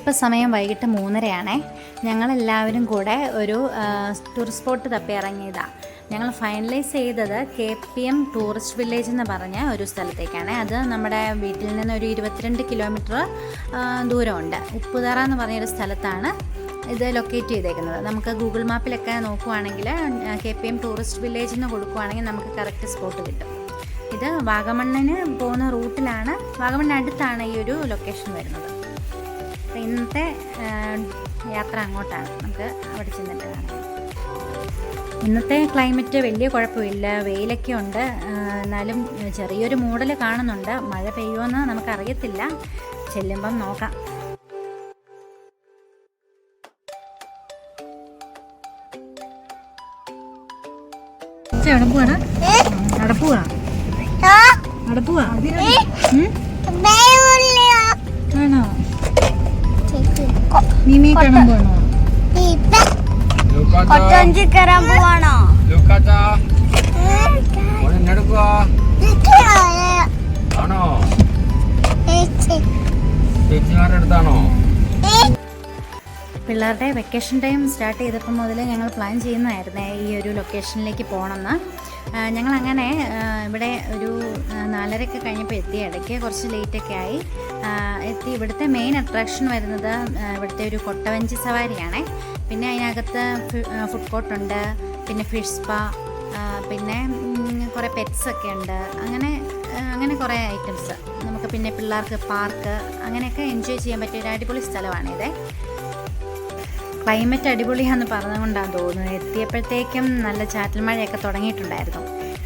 ഇപ്പോൾ സമയം വൈകിട്ട് 3:30 ഞങ്ങളെല്ലാവരും കൂടെ ഒരു ടൂറിസ്റ്റ് സ്പോട്ട് തപ്പി ഇറങ്ങിയതാണ്. ഞങ്ങൾ ഫൈനലൈസ് ചെയ്തത് KPM ടൂറിസ്റ്റ് വില്ലേജ് എന്ന് പറഞ്ഞ ഒരു സ്ഥലത്തേക്കാണ്. അത് നമ്മുടെ വീട്ടിൽ നിന്ന് ഒരു 22 കിലോമീറ്റർ ദൂരമുണ്ട്. ഉപ്പുതറ എന്ന് പറഞ്ഞൊരു സ്ഥലത്താണ് ഇത് ലൊക്കേറ്റ് ചെയ്തേക്കുന്നത്. നമുക്ക് ഗൂഗിൾ മാപ്പിലൊക്കെ നോക്കുവാണെങ്കിൽ KPM ടൂറിസ്റ്റ് വില്ലേജ് എന്ന് കൊടുക്കുവാണെങ്കിൽ നമുക്ക് കറക്റ്റ് സ്പോട്ട് കിട്ടും. ഇത് വാഗമണ്ണിന് പോകുന്ന റൂട്ടിലാണ്, വാഗമണ്ണിനടുത്താണ് ഈ ഒരു ലൊക്കേഷൻ വരുന്നത്. അപ്പോൾ ഇന്നത്തെ യാത്ര അങ്ങോട്ടാണ്, നമുക്ക് അവിടെ ചെന്നിട്ട് കാണാം. ഇന്നത്തെ ക്ലൈമറ്റ് വലിയ കുഴപ്പമില്ല, വെയിലൊക്കെ ഉണ്ട്. എന്നാലും ചെറിയൊരു മൂടൽ കാണുന്നുണ്ട്. മഴ പെയ്യുമെന്ന് നമുക്കറിയത്തില്ല, ചെല്ലുമ്പം നോക്കാം. ആണോ? നീ കാണാൻ പോണോ? പിള്ളേരുടെ വെക്കേഷൻ ടൈം സ്റ്റാർട്ട് ചെയ്തപ്പോൾ മുതൽ ഞങ്ങൾ പ്ലാൻ ചെയ്യുന്നതായിരുന്നേ ഈ ഒരു ലൊക്കേഷനിലേക്ക് പോകണമെന്ന്. ഞങ്ങളങ്ങനെ ഇവിടെ ഒരു 4:30 കഴിഞ്ഞപ്പോൾ എത്തി. ഇടയ്ക്ക് കുറച്ച് ലേറ്റൊക്കെ ആയി എത്തി. ഇവിടുത്തെ മെയിൻ അട്രാക്ഷൻ വരുന്നത് ഇവിടുത്തെ ഒരു കൊട്ടവഞ്ചി സവാരിയാണേ. പിന്നെ അതിനകത്ത് ഫുഡ് കോർട്ടുണ്ട്, പിന്നെ ഫിഷ് സ്പാ, പിന്നെ കുറേ പെറ്റ്സൊക്കെ ഉണ്ട്. അങ്ങനെ കുറേ ഐറ്റംസ് നമുക്ക്, പിന്നെ പിള്ളേർക്ക് പാർക്ക്, അങ്ങനെയൊക്കെ എൻജോയ് ചെയ്യാൻ പറ്റിയ ഒരു അടിപൊളി സ്ഥലമാണിത്. ക്ലൈമറ്റ് അടിപൊളിയാണെന്ന് പറഞ്ഞുകൊണ്ടാണ് തോന്നുന്നത്. എത്തിയപ്പോഴത്തേക്കും നല്ല ചാറ്റൽ മഴയൊക്കെ തുടങ്ങിയിട്ടുണ്ടായിരുന്നു.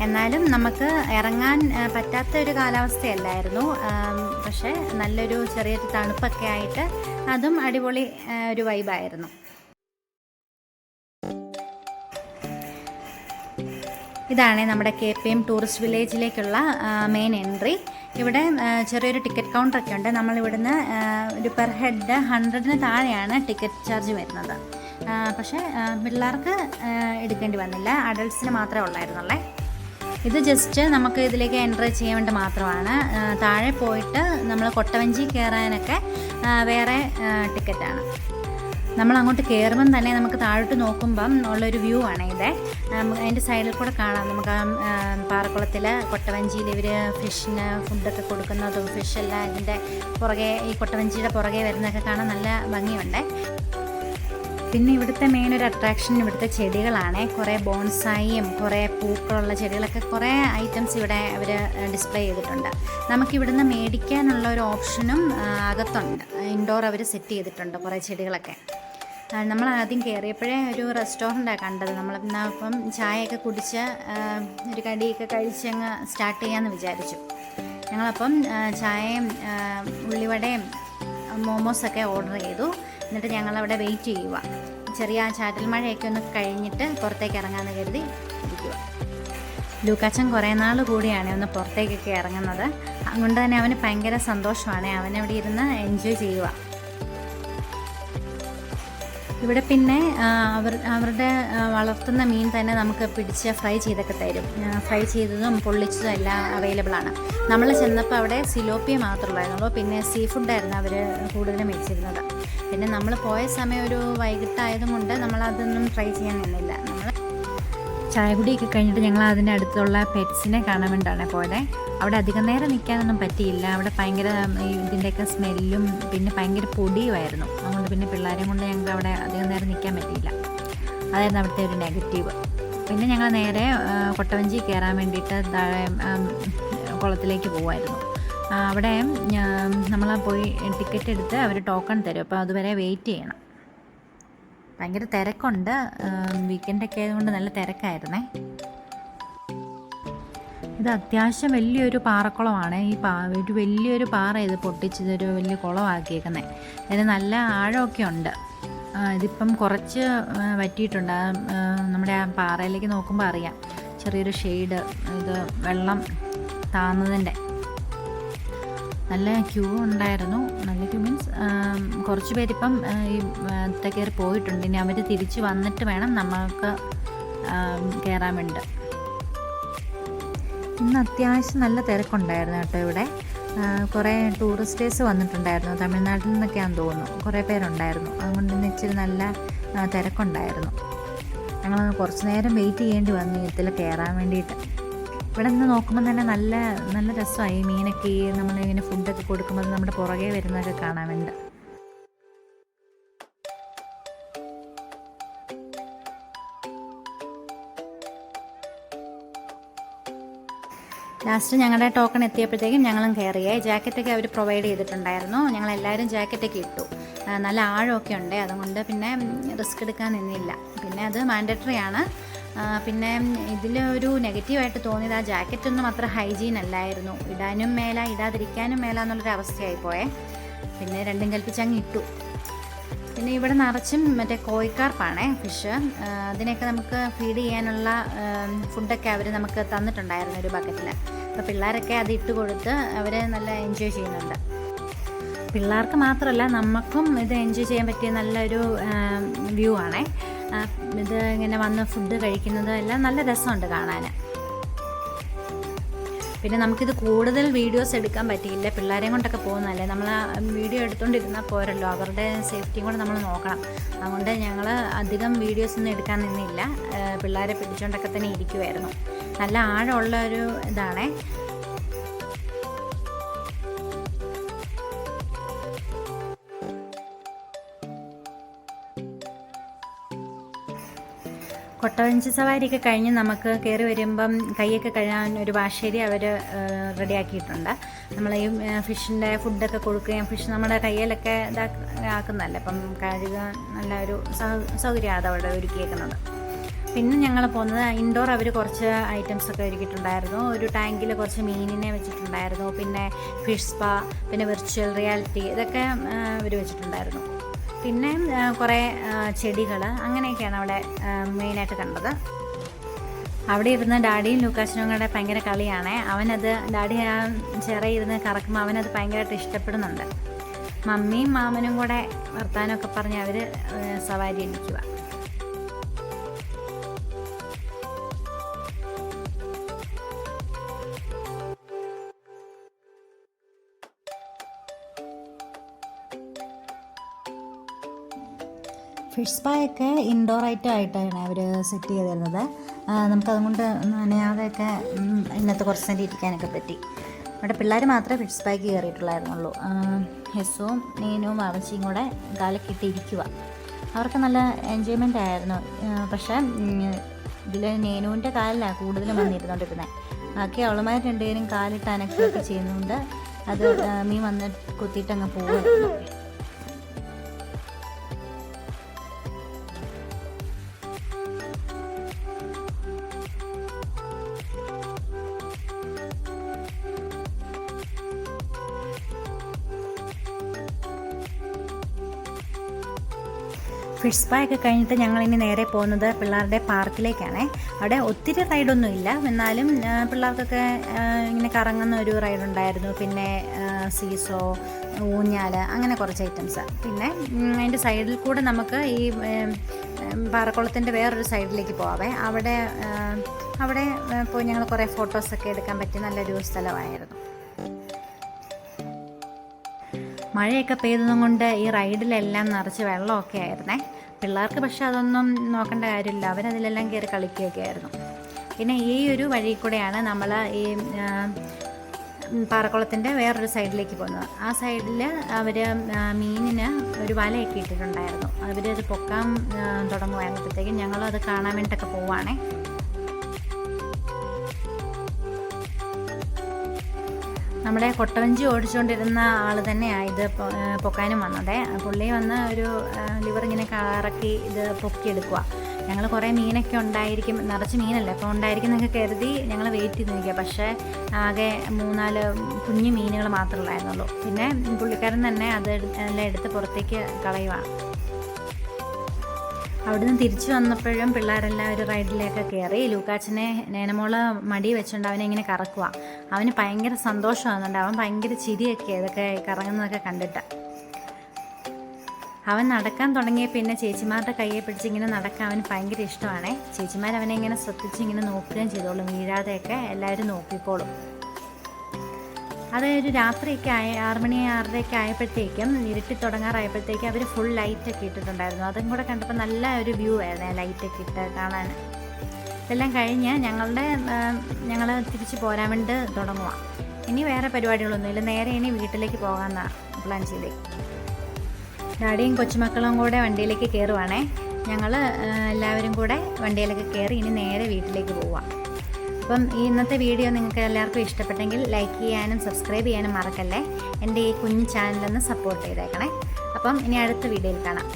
എന്നാലും നമുക്ക് ഇറങ്ങാൻ പറ്റാത്ത ഒരു കാലാവസ്ഥയല്ലായിരുന്നു. പക്ഷേ നല്ലൊരു ചെറിയൊരു തണുപ്പൊക്കെ ആയിട്ട് അതും അടിപൊളി ഒരു വൈബായിരുന്നു. ഇതാണ് നമ്മുടെ KPM ടൂറിസ്റ്റ് വില്ലേജിലേക്കുള്ള മെയിൻ എൻട്രി. ഇവിടെ ചെറിയൊരു ടിക്കറ്റ് കൗണ്ടറൊക്കെ ഉണ്ട്. നമ്മളിവിടുന്ന് ഒരു പെർ ഹെഡ് 100-ന് താഴെയാണ് ടിക്കറ്റ് ചാർജ് വരുന്നത്. പക്ഷേ പിള്ളേർക്ക് എടുക്കേണ്ടി വന്നില്ല, അഡൾട്ട്സിന് മാത്രമേ ഉള്ളായിരുന്നുള്ളേ. ഇത് ജസ്റ്റ് നമുക്ക് ഇതിലേക്ക് എൻട്രി ചെയ്യാൻ വേണ്ടി മാത്രമാണ്. താഴെ പോയിട്ട് നമ്മൾ കൊട്ടവഞ്ചി കയറാനൊക്കെ വേറെ ടിക്കറ്റാണ്. നമ്മൾ അങ്ങോട്ട് കയറുമ്പം തന്നെ നമുക്ക് താഴോട്ട് നോക്കുമ്പം ഉള്ളൊരു വ്യൂ ആണ് ഇത്. അതിൻ്റെ സൈഡിൽ കൂടെ കാണാം നമുക്ക് പാറക്കുളത്തിൽ കൊട്ടവഞ്ചിയിൽ ഇവർ ഫിഷിന് ഫുഡൊക്കെ കൊടുക്കുന്നതും, ഫിഷെല്ലാം ഇതിൻ്റെ പുറകെ, ഈ കൊട്ടവഞ്ചിയുടെ പുറകെ വരുന്നതൊക്കെ കാണാൻ നല്ല ഭംഗിയുണ്ട്. പിന്നെ ഇവിടുത്തെ മെയിൻ ഒരു അട്രാക്ഷൻ ഇവിടുത്തെ ചെടികളാണ്. കുറേ ബോൺസായിയും കുറേ പൂക്കളുള്ള ചെടികളൊക്കെ കുറേ ഐറ്റംസ് ഇവിടെ അവർ ഡിസ്പ്ലേ ചെയ്തിട്ടുണ്ട്. നമുക്കിവിടുന്ന് മേടിക്കാനുള്ള ഒരു ഓപ്ഷനും അകത്തുണ്ട്. ഇൻഡോർ അവർ സെറ്റ് ചെയ്തിട്ടുണ്ട് കുറേ ചെടികളൊക്കെ. നമ്മൾ ആദ്യം കയറിയപ്പോഴേ ഒരു റെസ്റ്റോറൻറ്റാണ് കണ്ടത്. നമ്മളിപ്പം ചായയൊക്കെ കുടിച്ച് ഒരു കടിയൊക്കെ കഴിച്ചങ്ങ് സ്റ്റാർട്ട് ചെയ്യാമെന്ന് വിചാരിച്ചു. ഞങ്ങളപ്പം ചായയും ഉള്ളിവടയും മോമോസൊക്കെ ഓർഡർ ചെയ്തു. എന്നിട്ട് ഞങ്ങളവിടെ വെയിറ്റ് ചെയ്യുക. ചെറിയ ചാറ്റൽ മഴയൊക്കെ ഒന്ന് കഴിഞ്ഞിട്ട് പുറത്തേക്ക് ഇറങ്ങാമെന്ന് കരുതി ഇരിക്കുക. ലൂക്കാച്ചൻ കുറേ നാൾ കൂടിയാണ് ഒന്ന് പുറത്തേക്കൊക്കെ ഇറങ്ങുന്നത്. അതുകൊണ്ട് തന്നെ അവന് ഭയങ്കര സന്തോഷമാണ്. അവനവിടെ ഇരുന്ന് എൻജോയ് ചെയ്യുക. ഇവിടെ പിന്നെ അവരുടെ വളർത്തുന്ന മീൻ തന്നെ നമുക്ക് പിടിച്ച് ഫ്രൈ ചെയ്തൊക്കെ തരും. ഫ്രൈ ചെയ്തതും പൊള്ളിച്ചതും എല്ലാം അവൈലബിളാണ്. നമ്മൾ ചെന്നപ്പോൾ അവിടെ സിലോപ്പിയ മാത്രമുള്ളായിരുന്നുള്ളൂ. പിന്നെ സീ ഫുഡായിരുന്നു അവർ കൂടുതലും മേടിച്ചിരുന്നത്. പിന്നെ നമ്മൾ പോയ സമയം ഒരു വൈകിട്ടായതും കൊണ്ട് നമ്മളതൊന്നും ട്രൈ ചെയ്യാൻ നിന്നില്ല. നമ്മൾ ചായ കുടിയൊക്കെ കഴിഞ്ഞിട്ട് ഞങ്ങൾ അതിൻ്റെ അടുത്തുള്ള പെറ്റ്സിനെ കാണാൻ വേണ്ടിയാണ് പോയത്. അവിടെ അധികം നേരം നിൽക്കാനൊന്നും പറ്റിയില്ല. അവിടെ ഭയങ്കര ഇതിൻ്റെയൊക്കെ സ്മെല്ലും പിന്നെ ഭയങ്കര പൊടിയുമായിരുന്നു. അതുകൊണ്ട് പിന്നെ പിള്ളേരെയും കൊണ്ട് ഞങ്ങൾക്ക് അവിടെ അധികം നേരം നിൽക്കാൻ പറ്റിയില്ല. അതായിരുന്നു അവിടുത്തെ ഒരു നെഗറ്റീവ്. പിന്നെ ഞങ്ങൾ നേരെ കൊട്ടവഞ്ചി കയറാൻ വേണ്ടിയിട്ട് താഴെ കുളത്തിലേക്ക് പോകുമായിരുന്നു. അവിടെ നമ്മൾ പോയി ടിക്കറ്റ് എടുത്ത് അവർ ടോക്കൺ തരും. അപ്പോൾ അതുവരെ വെയിറ്റ് ചെയ്യണം. ഭയങ്കര തിരക്കുണ്ട്. വീക്കെൻഡൊക്കെ ആയതുകൊണ്ട് നല്ല തിരക്കായിരുന്നേ. ഇത് അത്യാവശ്യം വലിയൊരു പാറക്കുളമാണ്. ഒരു വലിയൊരു പാറ ഇത് പൊട്ടിച്ചത് ഒരു വലിയ കുളമാക്കിയേക്കുന്നത്. അതിന് നല്ല ആഴമൊക്കെ ഉണ്ട്. ഇതിപ്പം കുറച്ച് വറ്റിയിട്ടുണ്ട്. നമ്മുടെ ആ പാറയിലേക്ക് നോക്കുമ്പോൾ അറിയാം ചെറിയൊരു ഷെയ്ഡ്, ഇത് വെള്ളം താന്നതിൻ്റെ. നല്ല ക്യൂ ഉണ്ടായിരുന്നു. നല്ല ക്യൂ മീൻസ് കുറച്ച് പേരിപ്പം ഈ കയറി പോയിട്ടുണ്ട്. ഇനി അവർ തിരിച്ച് വന്നിട്ട് വേണം നമ്മൾക്ക് കയറാൻ വേണ്ടി. ഇന്ന് അത്യാവശ്യം നല്ല തിരക്കുണ്ടായിരുന്നു കേട്ടോ ഇവിടെ. കുറേ ടൂറിസ്റ്റേഴ്സ് വന്നിട്ടുണ്ടായിരുന്നു, തമിഴ്നാട്ടിൽ നിന്നൊക്കെയാണെന്ന് തോന്നുന്നു. കുറേ പേരുണ്ടായിരുന്നു, അതുകൊണ്ട് ഇന്ന് ഇച്ചിരി നല്ല തിരക്കുണ്ടായിരുന്നു. ഞങ്ങൾ കുറച്ച് നേരം വെയിറ്റ് ചെയ്യേണ്ടി വന്നു ഇതിൽ കയറാൻ വേണ്ടിയിട്ട്. ഇവിടെ നിന്ന് നോക്കുമ്പോൾ തന്നെ നല്ല നല്ല രസമായി. മീനൊക്കെ നമ്മളിങ്ങനെ ഫുഡൊക്കെ കൊടുക്കുമ്പോൾ നമ്മുടെ പുറകെ വരുന്നതൊക്കെ കാണാൻ വേണ്ടി. ലാസ്റ്റ് ഞങ്ങളുടെ ടോക്കൺ എത്തിയപ്പോഴത്തേക്കും ഞങ്ങളും കയറിയേ. ജാക്കറ്റൊക്കെ അവർ പ്രൊവൈഡ് ചെയ്തിട്ടുണ്ടായിരുന്നു. ഞങ്ങളെല്ലാവരും ജാക്കറ്റൊക്കെ ഇട്ടു. നല്ല ആഴമൊക്കെ ഉണ്ട്, അതുകൊണ്ട് പിന്നെ റിസ്ക് എടുക്കാൻ നിന്നില്ല. പിന്നെ അത് മാൻഡറ്ററി ആണ്. പിന്നെ ഇതിലൊരു നെഗറ്റീവായിട്ട് തോന്നിയത് ആ ജാക്കറ്റൊന്നും അത്ര ഹൈജീൻ അല്ലായിരുന്നു. ഇടാനും മേല ഇടാതിരിക്കാനും മേല എന്നുള്ളൊരു അവസ്ഥയായിപ്പോയേ. പിന്നെ രണ്ടും കൽപ്പിച്ചങ്ങ് ഇട്ടു. പിന്നെ ഇവിടെ നിറച്ചും മറ്റേ കോഴിക്കാർപ്പാണേ, ഫിഷ്. അതിനൊക്കെ നമുക്ക് ഫീഡ് ചെയ്യാനുള്ള ഫുഡൊക്കെ അവർ നമുക്ക് തന്നിട്ടുണ്ടായിരുന്നു ഒരു ബക്കറ്റിൽ. അപ്പോൾ പിള്ളേരൊക്കെ അത് ഇട്ട് കൊടുത്ത് അവർ നല്ല എൻജോയ് ചെയ്യുന്നുണ്ട്. പിള്ളേർക്ക് മാത്രമല്ല നമുക്കും ഇത് എൻജോയ് ചെയ്യാൻ പറ്റിയ നല്ലൊരു വ്യൂ ആണേ. ഇത് ഇങ്ങനെ വന്ന് ഫുഡ് കഴിക്കുന്നത് എല്ലാം നല്ല രസമുണ്ട് കാണാൻ. പിന്നെ നമുക്കിത് കൂടുതൽ വീഡിയോസ് എടുക്കാൻ പറ്റിയില്ല, പിള്ളേരെയും കൊണ്ടൊക്കെ പോകുന്നതല്ലേ. നമ്മൾ വീഡിയോ എടുത്തുകൊണ്ടിരുന്നാൽ പോരല്ലോ, അവരുടെ സേഫ്റ്റിയും കൂടെ നമ്മൾ നോക്കണം. അതുകൊണ്ട് ഞങ്ങൾ അധികം വീഡിയോസ് ഒന്നും എടുക്കാൻ നിന്നില്ല, പിള്ളേരെ പിടിച്ചുകൊണ്ടൊക്കെ തന്നെ ഇരിക്കുമായിരുന്നു. നല്ല ആഴമുള്ള ഒരു ഇതാണേ. കൊട്ടവഞ്ചി സവാരിയൊക്കെ കഴിഞ്ഞ് നമുക്ക് കയറി വരുമ്പം കൈയൊക്കെ കഴുകാൻ ഒരു വാഷേരി അവർ റെഡിയാക്കിയിട്ടുണ്ട്. നമ്മൾ ഈ ഫിഷിൻ്റെ ഫുഡൊക്കെ കൊടുക്കുകയും ഫിഷ് നമ്മുടെ കയ്യിലൊക്കെ ആക്കുന്നതല്ലേ, അപ്പം കഴുകാൻ നല്ല ഒരു സൗകര്യമാണ് അതവിടെ ഒരുക്കിയേക്കുന്നത്. പിന്നെ ഞങ്ങൾ പോകുന്നത് ഇൻഡോർ അവർ കുറച്ച് ഐറ്റംസൊക്കെ ഒരുക്കിയിട്ടുണ്ടായിരുന്നു. ഒരു ടാങ്കിൽ കുറച്ച് മീനിനെ വെച്ചിട്ടുണ്ടായിരുന്നു, പിന്നെ ഫിഷ് സ്പാ, പിന്നെ വിർച്വൽ റിയാലിറ്റി, ഇതൊക്കെ അവർ വെച്ചിട്ടുണ്ടായിരുന്നു. പിന്നെ കുറേ ചെടികൾ, അങ്ങനെയൊക്കെയാണ് അവിടെ മെയിനായിട്ട് കണ്ടത്. അവിടെ ഇരുന്ന് ഡാഡിയും ലൂക്കാസിനും കൂടെ ഭയങ്കര കളിയാണേ. അവനത് ഡാഡി ആ ചിറയിരുന്ന് കറക്കുമ്പോൾ അവനത് ഭയങ്കരമായിട്ട് ഇഷ്ടപ്പെടുന്നുണ്ട്. മമ്മിയും മാമനും കൂടെ വർത്താനമൊക്കെ പറഞ്ഞ് അവർ സവാരി അടിക്കുക. ഫിഷ് സ്പായൊക്കെ ഇൻഡോർ ആയിട്ടാണ് അവർ സെറ്റ് ചെയ്തിരുന്നത്. നമുക്കതുകൊണ്ട് നനയാതെയൊക്കെ ഇന്നത്തെ കുറച്ച് നേരം ഇരിക്കാനൊക്കെ പറ്റി. അവിടെ പിള്ളേർ മാത്രമേ ഫിഷ് സ്പായ്ക്ക് കയറിയിട്ടുള്ളായിരുന്നുള്ളൂ. ഹെസ്സും നീനും വാവച്ചിയും കൂടെ കാലൊക്കെ ഇരിക്കുക. അവർക്ക് നല്ല എൻജോയ്മെൻ്റ് ആയിരുന്നു. പക്ഷേ ഇതിൽ നേനുവിൻ്റെ കാലിലാണ് കൂടുതലും വന്നിരുന്നുകൊണ്ടിരുന്നത്. ബാക്കി അവളുമാർ രണ്ടുപേരും കാലിട്ട് അനക്കുകയൊക്കെ ചെയ്യുന്നുണ്ട്. അത് മീൻ വന്ന് കുത്തിയിട്ടങ്ങ് പോവുമായിരുന്നു. ഫിഷ് സ്പാ ഒക്കെ കഴിഞ്ഞിട്ട് ഞങ്ങളിനി നേരെ പോകുന്നത് പിള്ളേരുടെ പാർക്കിലേക്കാണ്. അവിടെ ഒത്തിരി റൈഡൊന്നും ഇല്ല, എന്നാലും പിള്ളേർക്കൊക്കെ ഇങ്ങനെ കറങ്ങുന്ന ഒരു റൈഡുണ്ടായിരുന്നു. പിന്നെ സീസോ, ഊഞ്ഞാൽ, അങ്ങനെ കുറച്ച് ഐറ്റംസ്. പിന്നെ അതിൻ്റെ സൈഡിൽ കൂടെ നമുക്ക് ഈ പാറക്കുളത്തിൻ്റെ വേറൊരു സൈഡിലേക്ക് പോവാവേ. അവിടെ പോയി ഞങ്ങൾ കുറേ ഫോട്ടോസൊക്കെ എടുക്കാൻ പറ്റിയ നല്ലൊരു സ്ഥലമായിരുന്നു. മഴയൊക്കെ പെയ്തതും കൊണ്ട് ഈ റൈഡിലെല്ലാം നിറച്ച് വെള്ളമൊക്കെ ആയിരുന്നേ. പിള്ളേർക്ക് പക്ഷെ അതൊന്നും നോക്കേണ്ട കാര്യമില്ല, അവരതിലെല്ലാം കയറി കളിക്കുകയൊക്കെ ആയിരുന്നു. പിന്നെ ഈ ഒരു വഴി കൂടെയാണ് നമ്മൾ ഈ പാറക്കുളത്തിൻ്റെ വേറൊരു സൈഡിലേക്ക് പോകുന്നത്. ആ സൈഡിൽ അവർ മീനിന് ഒരു വലയൊക്കെ ഇട്ടിട്ടുണ്ടായിരുന്നു. അവരത് പൊക്കാൻ തുടങ്ങുമായിരുന്നപ്പോഴത്തേക്കും ഞങ്ങളത് കാണാൻ വേണ്ടിയിട്ടൊക്കെ പോവുകയാണേ. നമ്മുടെ കൊട്ടവഞ്ചി ഓടിച്ചുകൊണ്ടിരുന്ന ആൾ തന്നെയാണ് ഇത് പൊക്കാനും വന്നത്. പുള്ളി വന്ന് ഒരു ലിവർ ഇങ്ങനെ കറക്കി ഇത് പൊക്കിയെടുക്കുക. ഞങ്ങൾ കുറേ മീനൊക്കെ ഉണ്ടായിരിക്കും, നിറച്ച് മീനല്ലേ അപ്പോൾ ഉണ്ടായിരിക്കും എന്നൊക്കെ കരുതി ഞങ്ങൾ വെയിറ്റ് ചെയ്ത് നിൽക്കുക. പക്ഷേ ആകെ 3-4 കുഞ്ഞു മീനുകൾ മാത്രമേ ഉള്ളായിരുന്നുള്ളൂ. പിന്നെ പുള്ളിക്കാരൻ തന്നെ അത് എല്ലാം എടുത്ത് പുറത്തേക്ക് കളയുവാണ്. അവിടുന്ന് തിരിച്ചു വന്നപ്പോഴും പിള്ളേരെല്ലാം ഒരു റൈഡിലേക്ക് കയറി. ലൂക്കാച്ചനെ നേനമോള് മടി വെച്ചുകൊണ്ട് അവനെ ഇങ്ങനെ കറക്കുക. അവന് ഭയങ്കര സന്തോഷമാകുന്നുണ്ട്. അവൻ ഭയങ്കര ചിരിയൊക്കെ ഇതൊക്കെ കറങ്ങുന്നതൊക്കെ കണ്ടിട്ട്. അവൻ നടക്കാൻ തുടങ്ങിയ പിന്നെ ചേച്ചിമാരുടെ കയ്യെ പിടിച്ച് ഇങ്ങനെ നടക്കാൻ അവന് ഭയങ്കര ഇഷ്ടമാണ്. ചേച്ചിമാർ അവനെ ഇങ്ങനെ ശ്രദ്ധിച്ച് ഇങ്ങനെ നോക്കുകയും ചെയ്തോളും, വീഴാതെയൊക്കെ എല്ലാവരും നോക്കിക്കോളും. അത് ഒരു രാത്രിയൊക്കെ 6 മണി 6:30 ആയപ്പോഴത്തേക്കും ഇരുട്ടി തുടങ്ങാറായപ്പോഴത്തേക്കും അവർ ഫുൾ ലൈറ്റൊക്കെ ഇട്ടിട്ടുണ്ടായിരുന്നു. അതും കൂടെ കണ്ടപ്പോൾ നല്ല ഒരു വ്യൂ ആയിരുന്നു ലൈറ്റൊക്കെ ഇട്ട് കാണാൻ. ഇതെല്ലാം കഴിഞ്ഞ് ഞങ്ങൾ തിരിച്ച് പോരാൻ വേണ്ടി തുടങ്ങുക. ഇനി വേറെ പരിപാടികളൊന്നുമില്ല, നേരെ ഇനി വീട്ടിലേക്ക് പോകാമെന്നാണ് പ്ലാൻ ചെയ്തേ. ഡാഡിയും കൊച്ചുമക്കളും കൂടെ വണ്ടിയിലേക്ക് കയറുവാണേ. ഞങ്ങൾ എല്ലാവരും കൂടെ വണ്ടിയിലേക്ക് കയറി ഇനി നേരെ വീട്ടിലേക്ക് പോവാം. അപ്പം ഇന്നത്തെ വീഡിയോ നിങ്ങൾക്ക് എല്ലാവർക്കും ഇഷ്ടപ്പെട്ടെങ്കിൽ ലൈക്ക് ചെയ്യാനും സബ്സ്ക്രൈബ് ചെയ്യാനും മറക്കല്ലേ. എൻ്റെ ഈ കുഞ്ഞു ചാനലൊന്ന് സപ്പോർട്ട് ചെയ്തേക്കണേ. അപ്പം ഇനി അടുത്ത വീഡിയോയിൽ കാണാം.